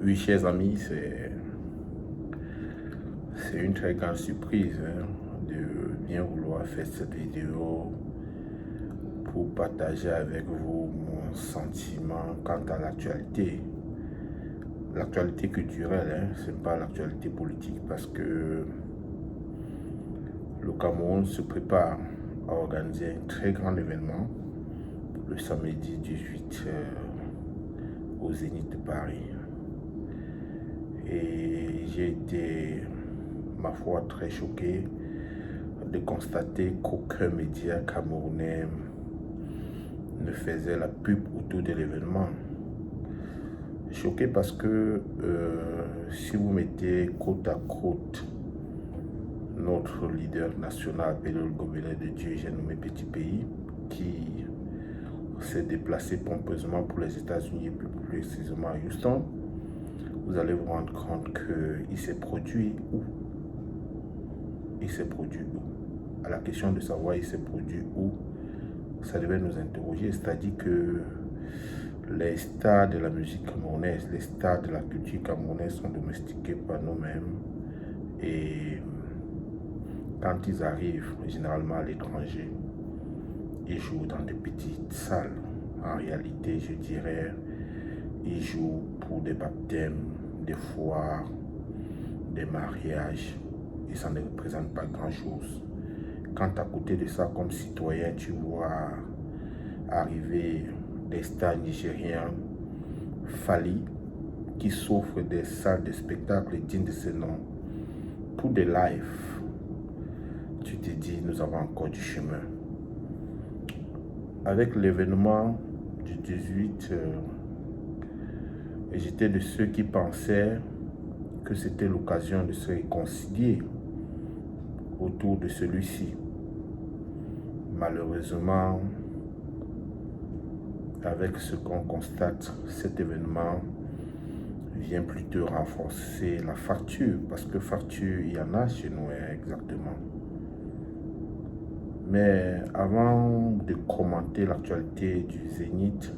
Oui, chers amis, c'est une très grande surprise de bien vouloir faire cette vidéo pour partager avec vous mon sentiment quant à l'actualité. L'actualité culturelle, ce n'est pas l'actualité politique parce que le Cameroun se prépare à organiser un très grand événement le samedi 18 au Zénith de Paris. Et j'ai été, ma foi, très choqué de constater qu'aucun média camerounais ne faisait la pub autour de l'événement. Choqué parce que si vous mettez côte à côte notre leader national, Pedro Gobelet de Dieu, j'ai nommé Petit Pays, qui s'est déplacé pompeusement pour les États-Unis et plus précisément à Houston, vous allez vous rendre compte qu'il s'est produit où? Il s'est produit où? À la question de savoir il s'est produit où, ça devait nous interroger, c'est-à-dire que les stars de la musique camerounaise, les stars de la culture camerounaise sont domestiqués par nous-mêmes et quand ils arrivent généralement à l'étranger, ils jouent dans des petites salles. En réalité, je dirais, ils jouent pour des baptêmes, des foires, des mariages et ça ne représente pas grand-chose. Quand à côté de ça, comme citoyen, tu vois arriver des stars nigériens, Fali, qui s'offrent des salles de spectacle dignes de ce nom, pour des lives, tu te dis, nous avons encore du chemin. Avec l'événement du 18, j'étais de ceux qui pensaient que c'était l'occasion de se réconcilier autour de celui-ci. Malheureusement, avec ce qu'on constate, cet événement vient plutôt renforcer la fracture, parce que fracture, il y en a chez nous exactement. Mais avant de commenter l'actualité du Zénith,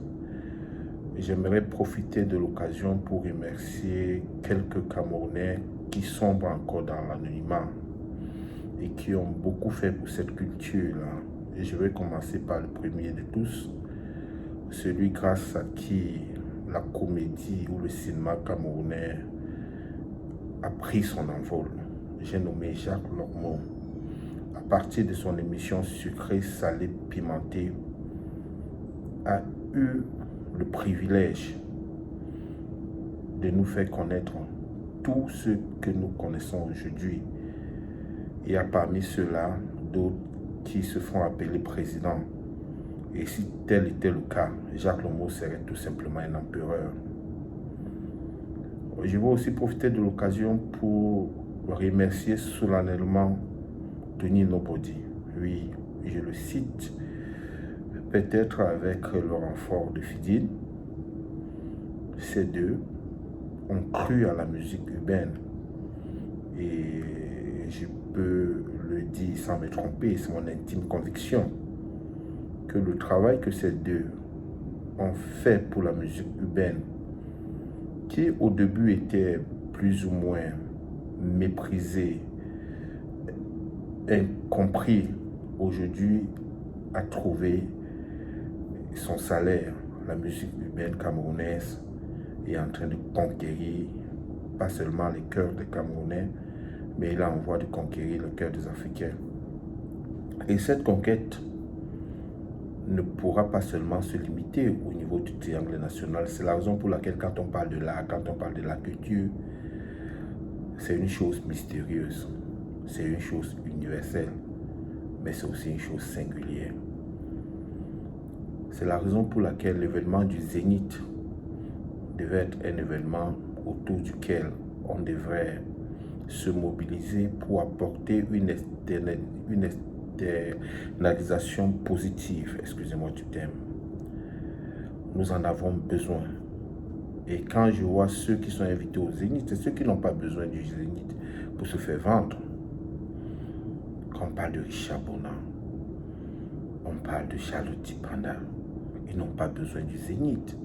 j'aimerais profiter de l'occasion pour remercier quelques Camerounais qui sombrent encore dans l'anonymat et qui ont beaucoup fait pour cette culture-là. Et je vais commencer par le premier de tous, celui grâce à qui la comédie ou le cinéma camerounais a pris son envol. J'ai nommé Jacques Lormeau. À partir de son émission Sucré, Salé, Pimenté, a eu le privilège de nous faire connaître tout ce que nous connaissons aujourd'hui. Il y a parmi ceux-là d'autres qui se font appeler présidents. Et si tel était le cas, Jacques Lormeau serait tout simplement un empereur. Je vais aussi profiter de l'occasion pour remercier solennellement Tony Nobody. Oui, je le cite, peut-être avec le renfort de Fidil. Ces deux ont cru à la musique urbaine. Et je peux le dire sans me tromper, c'est mon intime conviction que le travail que ces deux ont fait pour la musique urbaine, qui au début était plus ou moins méprisé, incompris, aujourd'hui a trouvé son salaire. La musique urbaine camerounaise est en train de conquérir pas seulement les cœurs des Camerounais, mais il a en voie de conquérir le cœur des Africains. Et cette conquête ne pourra pas seulement se limiter au niveau du triangle national. C'est la raison pour laquelle quand on parle de l'art, quand on parle de la culture, c'est une chose mystérieuse, c'est une chose universelle, mais c'est aussi une chose singulière. C'est la raison pour laquelle l'événement du Zénith devait être un événement autour duquel on devrait se mobiliser pour apporter une externalisation positive, excusez-moi du terme. Nous en avons besoin. Et quand je vois ceux qui sont invités au Zénith, c'est ceux qui n'ont pas besoin du Zénith pour se faire vendre. Quand on parle de Richard Bona, on parle de Charlotte Tipanda, ils n'ont pas besoin du Zénith.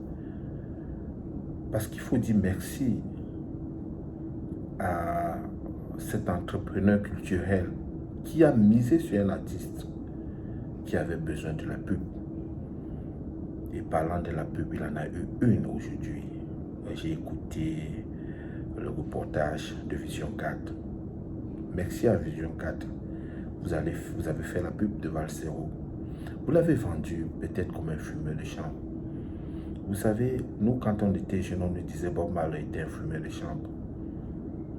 Parce qu'il faut dire merci à cet entrepreneur culturel qui a misé sur un artiste qui avait besoin de la pub. Et parlant de la pub, il en a eu une aujourd'hui. J'ai écouté le reportage de Vision 4. Merci à Vision 4. Vous avez fait la pub de Valsero. Vous l'avez vendu peut-être comme un fumeur de chambre. Vous savez, nous quand on était jeunes, on nous disait Bob Marley était un fumeur de chambre.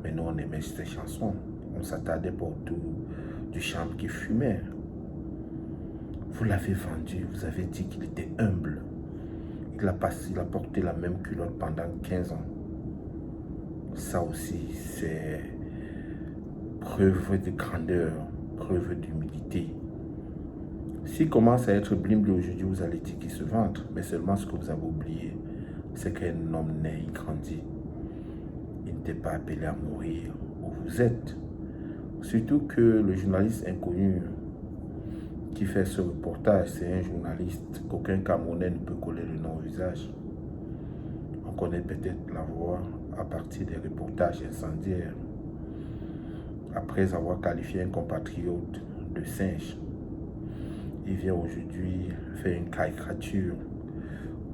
Mais nous on aimait ces chansons. On s'attardait pas autour du chambre qui fumait. Vous l'avez vendu, vous avez dit qu'il était humble. Il a porté la même culotte pendant 15 ans. Ça aussi, c'est preuve de grandeur, preuve d'humilité. S'il commence à être blimblé aujourd'hui, vous allez dire qu'il se vante. Mais seulement ce que vous avez oublié, c'est qu'un homme né, il grandit. Il n'était pas appelé à mourir où vous êtes. Surtout que le journaliste inconnu qui fait ce reportage, c'est un journaliste qu'aucun Camerounais ne peut coller le nom au visage. On connaît peut-être la voix à partir des reportages incendiaires. Après avoir qualifié un compatriote de singe, il vient aujourd'hui faire une caricature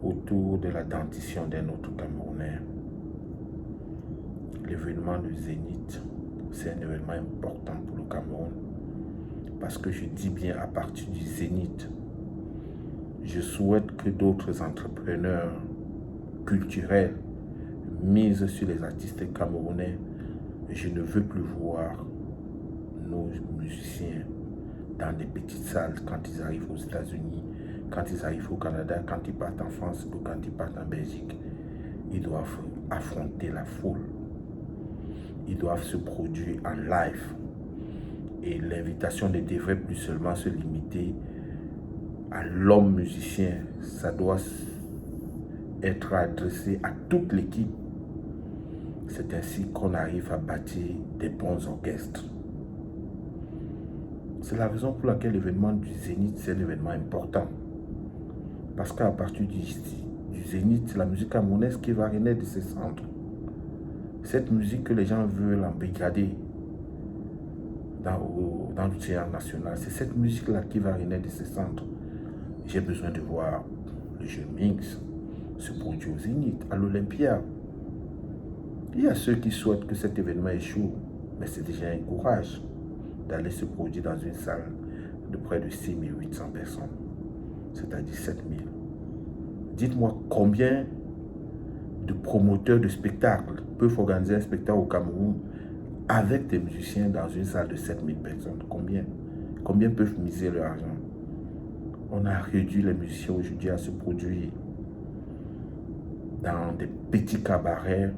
autour de la dentition d'un autre Camerounais. L'événement du Zénith, c'est un événement important pour le Cameroun. Parce que je dis bien à partir du Zénith, je souhaite que d'autres entrepreneurs culturels misent sur les artistes camerounais. Je ne veux plus voir nos musiciens dans des petites salles quand ils arrivent aux États-Unis, quand ils arrivent au Canada, quand ils partent en France ou quand ils partent en Belgique. Ils doivent affronter la foule. Ils doivent se produire en live. Et l'invitation ne devrait plus seulement se limiter à l'homme musicien. Ça doit être adressé à toute l'équipe. C'est ainsi qu'on arrive à bâtir des bons orchestres. C'est la raison pour laquelle l'événement du Zénith, c'est un événement important. Parce qu'à partir du Zénith, c'est la musique camerounaise qui va renaître de ses cendres. Cette musique que les gens veulent embrigader dans le théâtre national, c'est cette musique-là qui va renaître de ses cendres. J'ai besoin de voir le jeune Minx se produire au Zénith, à l'Olympia. Il y a ceux qui souhaitent que cet événement échoue, mais c'est déjà un courage d'aller se produire dans une salle de près de 6800 personnes, c'est-à-dire 7000. Dites-moi combien de promoteurs de spectacles peuvent organiser un spectacle au Cameroun avec des musiciens dans une salle de 7000 personnes. Combien peuvent miser leur argent? On a réduit les musiciens aujourd'hui à se produire dans des petits cabarets,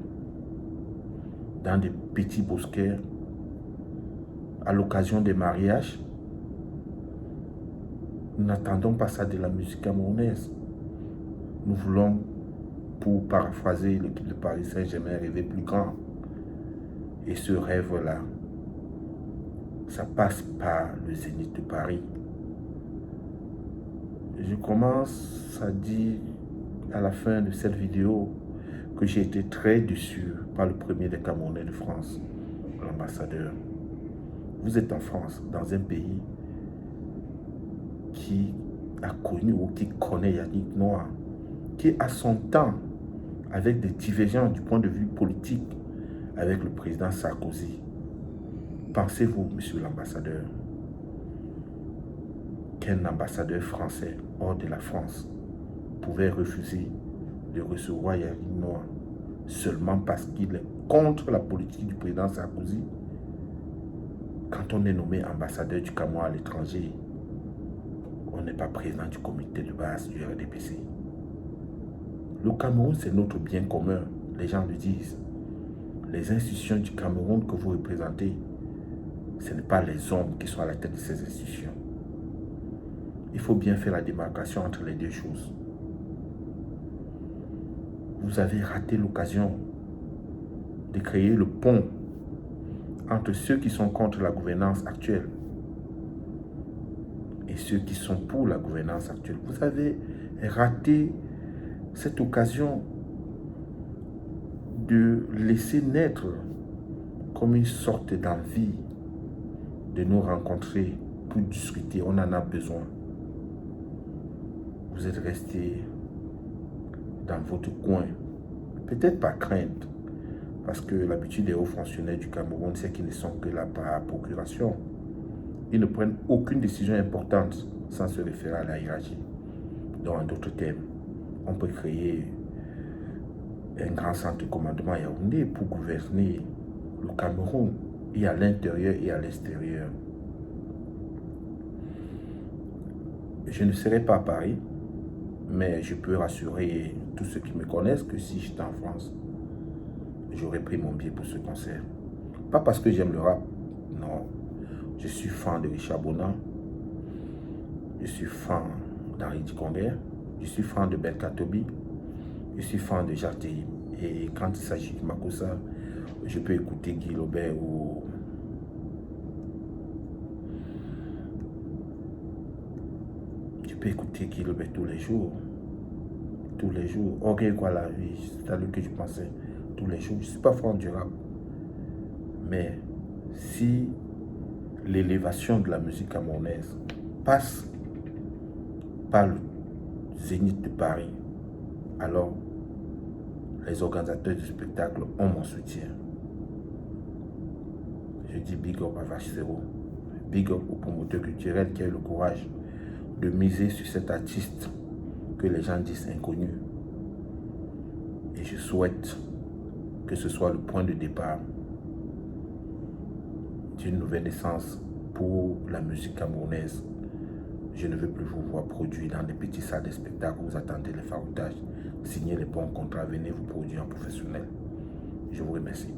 dans des petits bosquets, à l'occasion des mariages. Nous n'attendons pas ça de la musique camerounaise. Nous voulons, pour paraphraser l'équipe de Paris Saint-Germain, rêver plus grand. Et ce rêve-là, ça passe par le Zénith de Paris. Je commence à dire à la fin de cette vidéo que j'ai été très déçu par le premier des Camerounais de France, l'ambassadeur. Vous êtes en France, dans un pays qui a connu ou qui connaît Yannick Noah, qui a son temps avec des divergences du point de vue politique avec le président Sarkozy. Pensez-vous, monsieur l'ambassadeur, qu'un ambassadeur français hors de la France pouvait refuser de recevoir Yannick Noah seulement parce qu'il est contre la politique du président Sarkozy? Quand on est nommé ambassadeur du Cameroun à l'étranger, on n'est pas président du comité de base du RDPC. Le Cameroun, c'est notre bien commun, les gens le disent. Les institutions du Cameroun que vous représentez, ce n'est pas les hommes qui sont à la tête de ces institutions. Il faut bien faire la démarcation entre les deux choses. Vous avez raté l'occasion de créer le pont entre ceux qui sont contre la gouvernance actuelle et ceux qui sont pour la gouvernance actuelle. Vous avez raté cette occasion de laisser naître comme une sorte d'envie de nous rencontrer pour discuter. On en a besoin. Vous êtes restés dans votre coin, peut-être par crainte, parce que l'habitude des hauts fonctionnaires du Cameroun, c'est qu'ils ne sont que là par procuration. Ils ne prennent aucune décision importante sans se référer à la hiérarchie. Donc, en d'autres termes, on peut créer un grand centre de commandement à Yaoundé pour gouverner le Cameroun, et à l'intérieur et à l'extérieur. Je ne serai pas à Paris, mais je peux rassurer tous ceux qui me connaissent que si j'étais en France, j'aurais pris mon billet pour ce concert. Pas parce que j'aime le rap, non. Je suis fan de Richard Bona, je suis fan d'Henri Dikongé, je suis fan de Belka Tobi, je suis fan de Jacques Théim. Et quand il s'agit de Makossa, je peux écouter Guy Lobert ou tous les jours. Tous les jours. Ok, quoi la vie, c'est à lui que je pensais. Tous les jours. Je ne suis pas fan du rap. Mais si l'élévation de la musique camerounaise passe par le Zénith de Paris, alors les organisateurs du spectacle ont mon soutien. Je dis big up à Vache Zéro, big up au promoteur culturel qui a eu le courage de miser sur cet artiste que les gens disent inconnu. Et je souhaite que ce soit le point de départ d'une nouvelle naissance pour la musique camerounaise. Je ne veux plus vous voir produire dans des petits salles de spectacle où vous attendez les faroutages, signer les bons contrats, venez vous produire en professionnel. Je vous remercie.